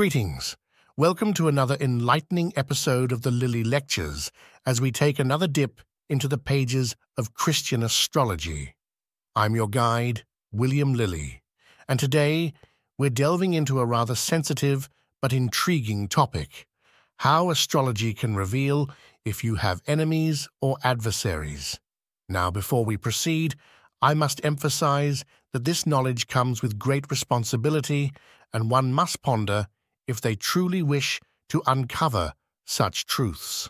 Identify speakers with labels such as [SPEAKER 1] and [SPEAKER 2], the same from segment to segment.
[SPEAKER 1] Greetings. Welcome to another enlightening episode of the Lilly Lectures as we take another dip into the pages of Christian astrology. I'm your guide, William Lilly, and today we're delving into a rather sensitive but intriguing topic: how astrology can reveal if you have enemies or adversaries. Now, before we proceed, I must emphasize that this knowledge comes with great responsibility, and one must ponder if they truly wish to uncover such truths.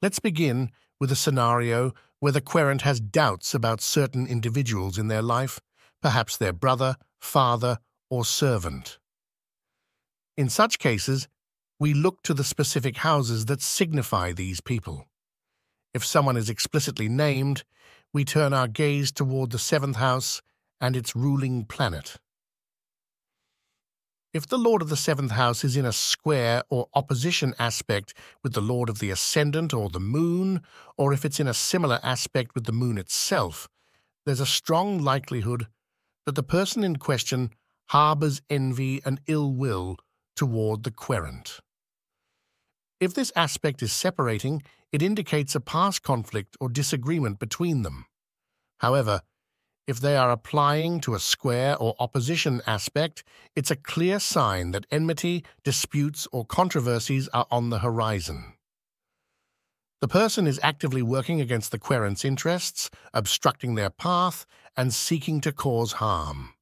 [SPEAKER 1] Let's begin with a scenario where the querent has doubts about certain individuals in their life, perhaps their brother, father, or servant. In such cases, we look to the specific houses that signify these people. If someone is explicitly named, we turn our gaze toward the seventh house and its ruling planet. If the Lord of the seventh house is in a square or opposition aspect with the Lord of the ascendant or the moon, or if it's in a similar aspect with the moon itself, there's a strong likelihood that the person in question harbors envy and ill will toward the querent. If this aspect is separating, it indicates a past conflict or disagreement between them. However, if they are applying to a square or opposition aspect, it's a clear sign that enmity, disputes, or controversies are on the horizon. The person is actively working against the querent's interests, obstructing their path, and seeking to cause harm.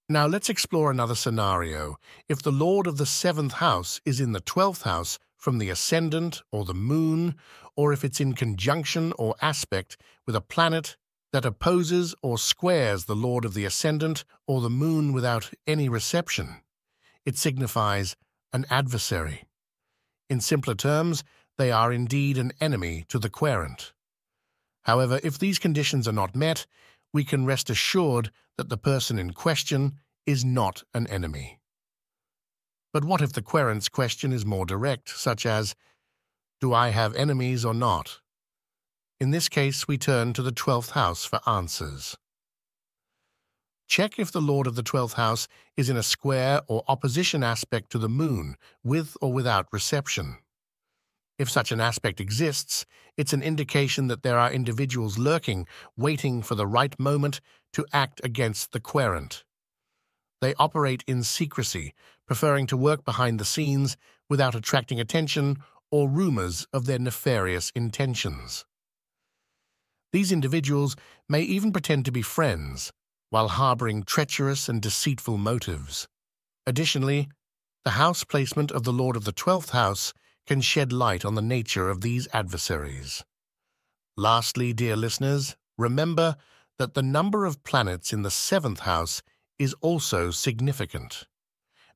[SPEAKER 1] Now let's explore another scenario. If the Lord of the seventh house is in the 12th house from the ascendant or the moon, or if it's in conjunction or aspect with a planet that opposes or squares the Lord of the ascendant or the moon without any reception, it signifies an adversary. In simpler terms, they are indeed an enemy to the querent. However, if these conditions are not met, we can rest assured that the person in question is not an enemy. But what if the querent's question is more direct, such as, "Do I have enemies or not?" In this case, we turn to the 12th house for answers. Check if the Lord of the 12th house is in a square or opposition aspect to the moon, with or without reception. If such an aspect exists, it's an indication that there are individuals lurking, waiting for the right moment to act against the querent. They operate in secrecy, preferring to work behind the scenes without attracting attention or rumors of their nefarious intentions. These individuals may even pretend to be friends, while harboring treacherous and deceitful motives. Additionally, the house placement of the Lord of the 12th house can shed light on the nature of these adversaries. Lastly, dear listeners, remember that the number of planets in the 7th house is also significant.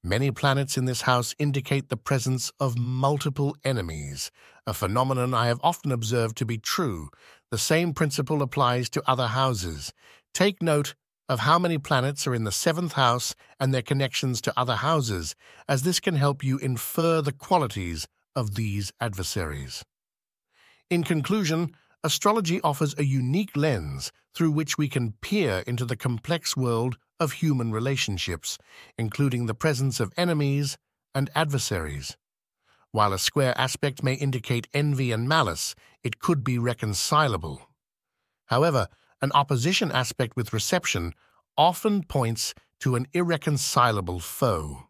[SPEAKER 1] Many planets in this house indicate the presence of multiple enemies, a phenomenon I have often observed to be true. The same principle applies to other houses. Take note of how many planets are in the 7th house and their connections to other houses, as this can help you infer the qualities of these adversaries. In conclusion, astrology offers a unique lens through which we can peer into the complex world of human relationships, including the presence of enemies and adversaries. While a square aspect may indicate envy and malice, it could be reconcilable. However, an opposition aspect with reception often points to an irreconcilable foe.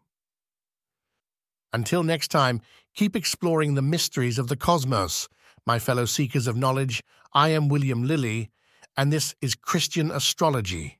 [SPEAKER 1] Until next time, keep exploring the mysteries of the cosmos. My fellow seekers of knowledge, I am William Lilly, and this is Christian Astrology.